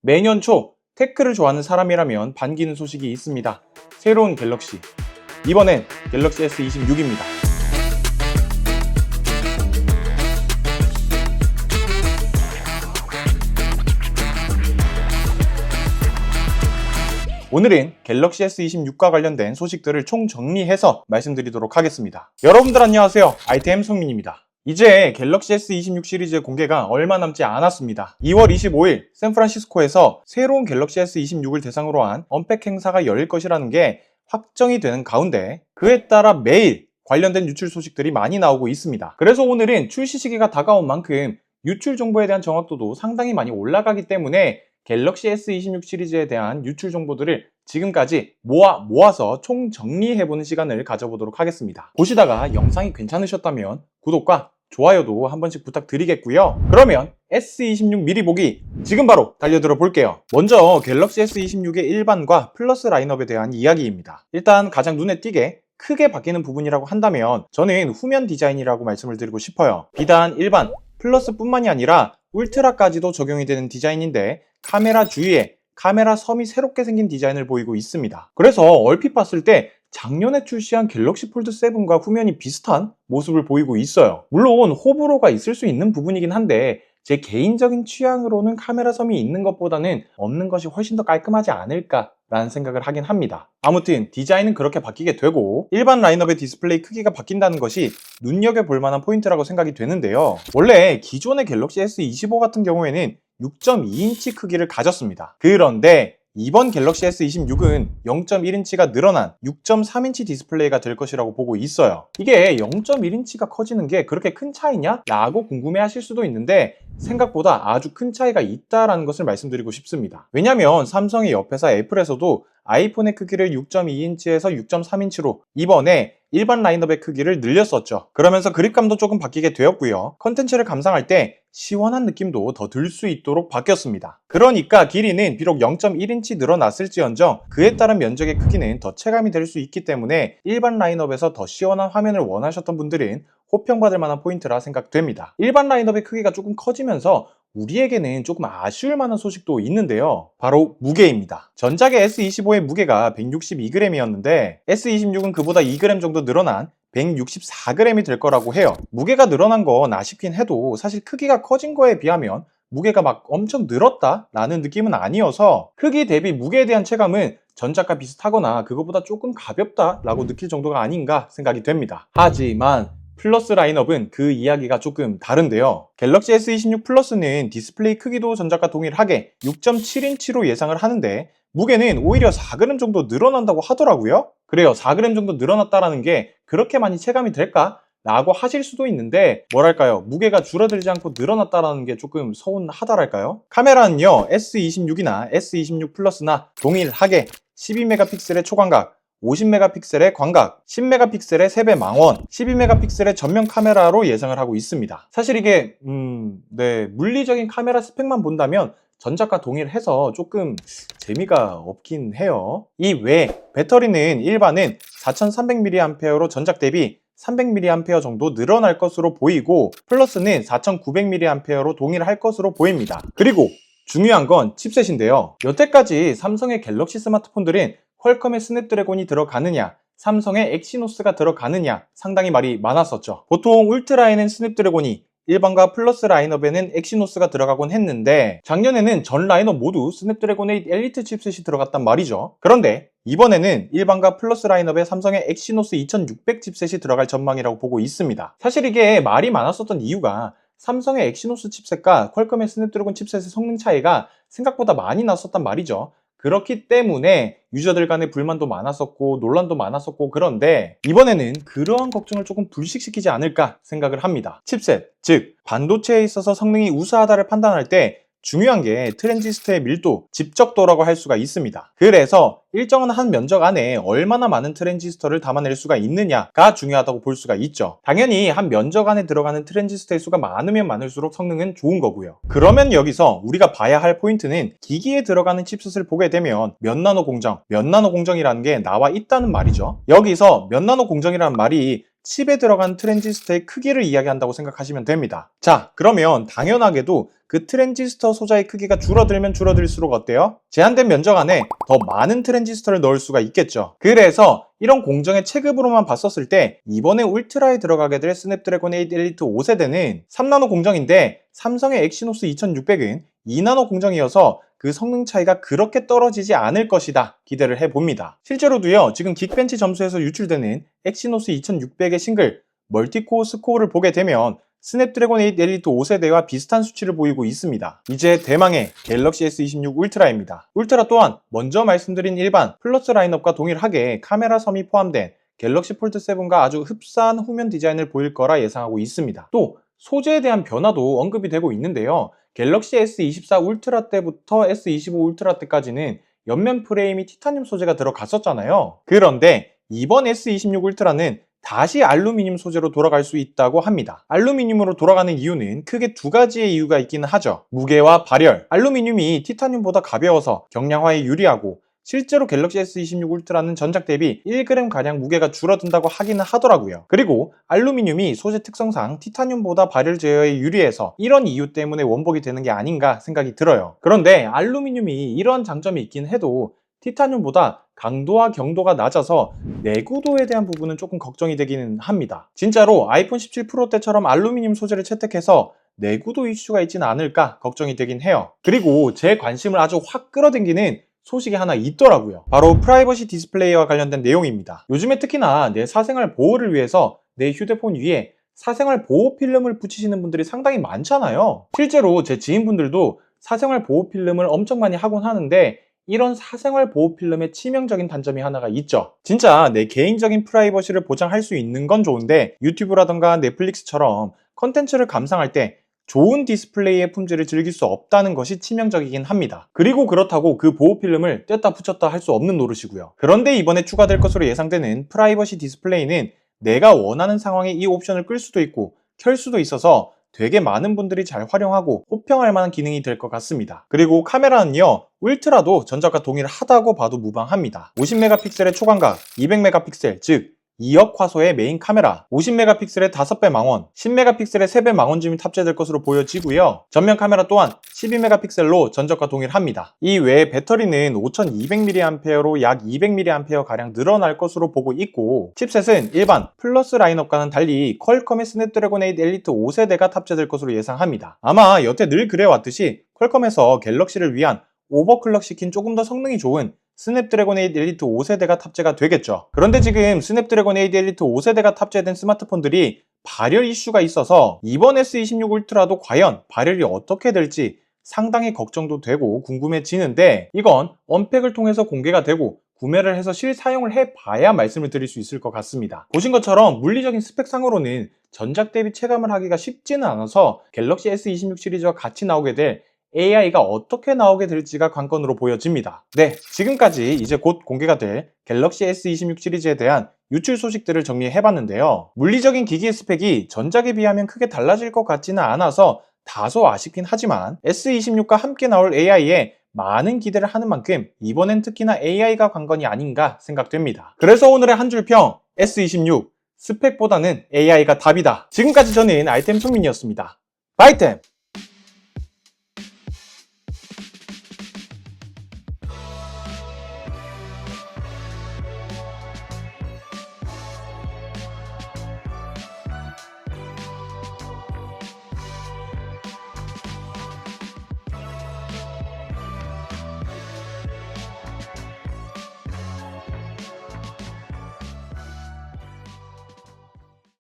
매년 초 테크를 좋아하는 사람이라면 반기는 소식이 있습니다. 새로운 갤럭시. 이번엔 갤럭시 S26입니다. 오늘은 갤럭시 S26과 관련된 소식들을 총정리해서 말씀드리도록 하겠습니다. 여러분들 안녕하세요. ITM 성민입니다. 이제 갤럭시 S26 시리즈의 공개가 얼마 남지 않았습니다. 2월 25일 샌프란시스코에서 새로운 갤럭시 S26을 대상으로 한 언팩 행사가 열릴 것이라는 게 확정이 되는 가운데 그에 따라 매일 관련된 유출 소식들이 많이 나오고 있습니다. 그래서 오늘은 출시 시기가 다가온 만큼 유출 정보에 대한 정확도도 상당히 많이 올라가기 때문에 갤럭시 S26 시리즈에 대한 유출 정보들을 지금까지 모아서 총정리해보는 시간을 가져보도록 하겠습니다. 보시다가 영상이 괜찮으셨다면 구독과 좋아요도 한 번씩 부탁드리겠고요. 그러면 S26 미리 보기 지금 바로 달려들어 볼게요. 먼저 갤럭시 S26의 일반과 플러스 라인업에 대한 이야기입니다. 일단 가장 눈에 띄게 크게 바뀌는 부분이라고 한다면 저는 후면 디자인이라고 말씀을 드리고 싶어요. 비단 일반, 플러스 뿐만이 아니라 울트라까지도 적용이 되는 디자인인데 카메라 주위에 카메라 섬이 새롭게 생긴 디자인을 보이고 있습니다. 그래서 얼핏 봤을 때 작년에 출시한 갤럭시 폴드 7과 후면이 비슷한 모습을 보이고 있어요. 물론 호불호가 있을 수 있는 부분이긴 한데 제 개인적인 취향으로는 카메라 섬이 있는 것보다는 없는 것이 훨씬 더 깔끔하지 않을까라는 생각을 하긴 합니다. 아무튼 디자인은 그렇게 바뀌게 되고 일반 라인업의 디스플레이 크기가 바뀐다는 것이 눈여겨볼 만한 포인트라고 생각이 되는데요. 원래 기존의 갤럭시 S25 같은 경우에는 6.2인치 크기를 가졌습니다. 그런데 이번 갤럭시 S26은 0.1인치가 늘어난 6.3인치 디스플레이가 될 것이라고 보고 있어요. 이게 0.1인치가 커지는 게 그렇게 큰 차이냐? 라고 궁금해 하실 수도 있는데 생각보다 아주 큰 차이가 있다라는 것을 말씀드리고 싶습니다. 왜냐면 삼성의 옆회사 애플에서도 아이폰의 크기를 6.2인치에서 6.3인치로 이번에 일반 라인업의 크기를 늘렸었죠. 그러면서 그립감도 조금 바뀌게 되었고요. 컨텐츠를 감상할 때 시원한 느낌도 더 들 수 있도록 바뀌었습니다. 그러니까 길이는 비록 0.1인치 늘어났을지언정 그에 따른 면적의 크기는 더 체감이 될 수 있기 때문에 일반 라인업에서 더 시원한 화면을 원하셨던 분들은 호평받을 만한 포인트라 생각됩니다. 일반 라인업의 크기가 조금 커지면서 우리에게는 조금 아쉬울 만한 소식도 있는데요. 바로 무게입니다. 전작의 S25의 무게가 162g이었는데 S26은 그보다 2g 정도 늘어난 164g이 될 거라고 해요. 무게가 늘어난 건 아쉽긴 해도 사실 크기가 커진 거에 비하면 무게가 막 엄청 늘었다 라는 느낌은 아니어서 크기 대비 무게에 대한 체감은 전작과 비슷하거나 그것보다 조금 가볍다 라고 느낄 정도가 아닌가 생각이 됩니다. 하지만 플러스 라인업은 그 이야기가 조금 다른데요. 갤럭시 S26 플러스는 디스플레이 크기도 전작과 동일하게 6.7인치로 예상을 하는데 무게는 오히려 4g 정도 늘어난다고 하더라고요. 그래요, 4g 정도 늘어났다라는 게 그렇게 많이 체감이 될까? 라고 하실 수도 있는데 뭐랄까요, 무게가 줄어들지 않고 늘어났다라는 게 조금 서운하다랄까요? 카메라는요, S26이나 S26 플러스나 동일하게 12메가픽셀의 초광각, 50메가픽셀의 광각, 10메가픽셀의 세배 망원, 12메가픽셀의 전면 카메라로 예상을 하고 있습니다. 사실 이게 물리적인 카메라 스펙만 본다면 전작과 동일해서 조금 재미가 없긴 해요. 이 외에 배터리는 일반은 4300mAh로 전작 대비 300mAh 정도 늘어날 것으로 보이고 플러스는 4900mAh로 동일할 것으로 보입니다. 그리고 중요한 건 칩셋인데요. 여태까지 삼성의 갤럭시 스마트폰들은 퀄컴의 스냅드래곤이 들어가느냐, 삼성의 엑시노스가 들어가느냐 상당히 말이 많았었죠. 보통 울트라에는 스냅드래곤이, 일반과 플러스 라인업에는 엑시노스가 들어가곤 했는데 작년에는 전 라인업 모두 스냅드래곤 8 엘리트 칩셋이 들어갔단 말이죠. 그런데 이번에는 일반과 플러스 라인업에 삼성의 엑시노스 2600 칩셋이 들어갈 전망이라고 보고 있습니다. 사실 이게 말이 많았었던 이유가 삼성의 엑시노스 칩셋과 퀄컴의 스냅드래곤 칩셋의 성능 차이가 생각보다 많이 났었단 말이죠. 그렇기 때문에 유저들 간의 불만도 많았었고 논란도 많았었고 그런데 이번에는 그러한 걱정을 조금 불식시키지 않을까 생각을 합니다. 칩셋, 즉 반도체에 있어서 성능이 우수하다를 판단할 때 중요한 게 트랜지스터의 밀도, 집적도라고 할 수가 있습니다. 그래서 일정한 한 면적 안에 얼마나 많은 트랜지스터를 담아낼 수가 있느냐가 중요하다고 볼 수가 있죠. 당연히 한 면적 안에 들어가는 트랜지스터의 수가 많으면 많을수록 성능은 좋은 거고요. 그러면 여기서 우리가 봐야 할 포인트는 기기에 들어가는 칩셋을 보게 되면 몇 나노 공정이라는 게 나와 있다는 말이죠. 여기서 몇 나노 공정이라는 말이 칩에 들어간 트랜지스터의 크기를 이야기한다고 생각하시면 됩니다. 자, 그러면 당연하게도 그 트랜지스터 소자의 크기가 줄어들면 줄어들수록 어때요? 제한된 면적 안에 더 많은 트랜지스터를 넣을 수가 있겠죠. 그래서 이런 공정의 체급으로만 봤었을 때 이번에 울트라에 들어가게 될 스냅드래곤 8 엘리트 5세대는 3나노 공정인데 삼성의 엑시노스 2600은 2나노 공정이어서 그 성능 차이가 그렇게 떨어지지 않을 것이다 기대를 해봅니다. 실제로도요, 지금 긱벤치 점수에서 유출되는 엑시노스 2600의 싱글 멀티코어 스코어를 보게 되면 스냅드래곤 8 엘리트 5세대와 비슷한 수치를 보이고 있습니다. 이제 대망의 갤럭시 S26 울트라입니다. 울트라 또한 먼저 말씀드린 일반 플러스 라인업과 동일하게 카메라 섬이 포함된 갤럭시 폴드 7과 아주 흡사한 후면 디자인을 보일 거라 예상하고 있습니다. 또 소재에 대한 변화도 언급이 되고 있는데요. 갤럭시 S24 울트라 때부터 S25 울트라 때까지는 옆면 프레임이 티타늄 소재가 들어갔었잖아요. 그런데 이번 S26 울트라는 다시 알루미늄 소재로 돌아갈 수 있다고 합니다. 알루미늄으로 돌아가는 이유는 크게 두 가지의 이유가 있기는 하죠. 무게와 발열. 알루미늄이 티타늄보다 가벼워서 경량화에 유리하고, 실제로 갤럭시 S26 울트라는 전작 대비 1g가량 무게가 줄어든다고 하기는 하더라고요. 그리고 알루미늄이 소재 특성상 티타늄보다 발열 제어에 유리해서 이런 이유 때문에 원복이 되는 게 아닌가 생각이 들어요. 그런데 알루미늄이 이런 장점이 있긴 해도 티타늄보다 강도와 경도가 낮아서 내구도에 대한 부분은 조금 걱정이 되기는 합니다. 진짜로 아이폰 17 프로 때처럼 알루미늄 소재를 채택해서 내구도 이슈가 있지는 않을까 걱정이 되긴 해요. 그리고 제 관심을 아주 확 끌어당기는 소식이 하나 있더라고요. 바로 프라이버시 디스플레이와 관련된 내용입니다. 요즘에 특히나 내 사생활 보호를 위해서 내 휴대폰 위에 사생활 보호 필름을 붙이시는 분들이 상당히 많잖아요. 실제로 제 지인분들도 사생활 보호 필름을 엄청 많이 하곤 하는데, 이런 사생활 보호 필름의 치명적인 단점이 하나가 있죠. 진짜 내 개인적인 프라이버시를 보장할 수 있는 건 좋은데 유튜브라던가 넷플릭스처럼 컨텐츠를 감상할 때 좋은 디스플레이의 품질을 즐길 수 없다는 것이 치명적이긴 합니다. 그리고 그렇다고 그 보호 필름을 뗐다 붙였다 할 수 없는 노릇이고요. 그런데 이번에 추가될 것으로 예상되는 프라이버시 디스플레이는 내가 원하는 상황에 이 옵션을 끌 수도 있고 켤 수도 있어서 되게 많은 분들이 잘 활용하고 호평할 만한 기능이 될 것 같습니다. 그리고 카메라는요, 울트라도 전작과 동일하다고 봐도 무방합니다. 50메가픽셀의 초광각, 200메가픽셀, 즉 2억 화소의 메인 카메라, 50메가픽셀의 5배 망원, 10메가픽셀의 3배 망원줌이 탑재될 것으로 보여지고요. 전면 카메라 또한 12메가픽셀로 전작과 동일합니다. 이 외에 배터리는 5200mAh로 약 200mAh가량 늘어날 것으로 보고 있고, 칩셋은 일반 플러스 라인업과는 달리 퀄컴의 스냅드래곤 8 엘리트 5세대가 탑재될 것으로 예상합니다. 아마 여태 늘 그래왔듯이 퀄컴에서 갤럭시를 위한 오버클럭 시킨 조금 더 성능이 좋은 스냅드래곤 8 엘리트 5세대가 탑재가 되겠죠. 그런데 지금 스냅드래곤 8 엘리트 5세대가 탑재된 스마트폰들이 발열 이슈가 있어서 이번 S26 울트라도 과연 발열이 어떻게 될지 상당히 걱정도 되고 궁금해지는데, 이건 언팩을 통해서 공개가 되고 구매를 해서 실사용을 해봐야 말씀을 드릴 수 있을 것 같습니다. 보신 것처럼 물리적인 스펙상으로는 전작 대비 체감을 하기가 쉽지는 않아서 갤럭시 S26 시리즈와 같이 나오게 될 AI가 어떻게 나오게 될지가 관건으로 보여집니다. 네, 지금까지 이제 곧 공개가 될 갤럭시 S26 시리즈에 대한 유출 소식들을 정리해봤는데요. 물리적인 기기의 스펙이 전작에 비하면 크게 달라질 것 같지는 않아서 다소 아쉽긴 하지만 S26과 함께 나올 AI에 많은 기대를 하는 만큼 이번엔 특히나 AI가 관건이 아닌가 생각됩니다. 그래서 오늘의 한 줄 평, S26 스펙보다는 AI가 답이다. 지금까지 저는 아이템 송민이었습니다. 바이템!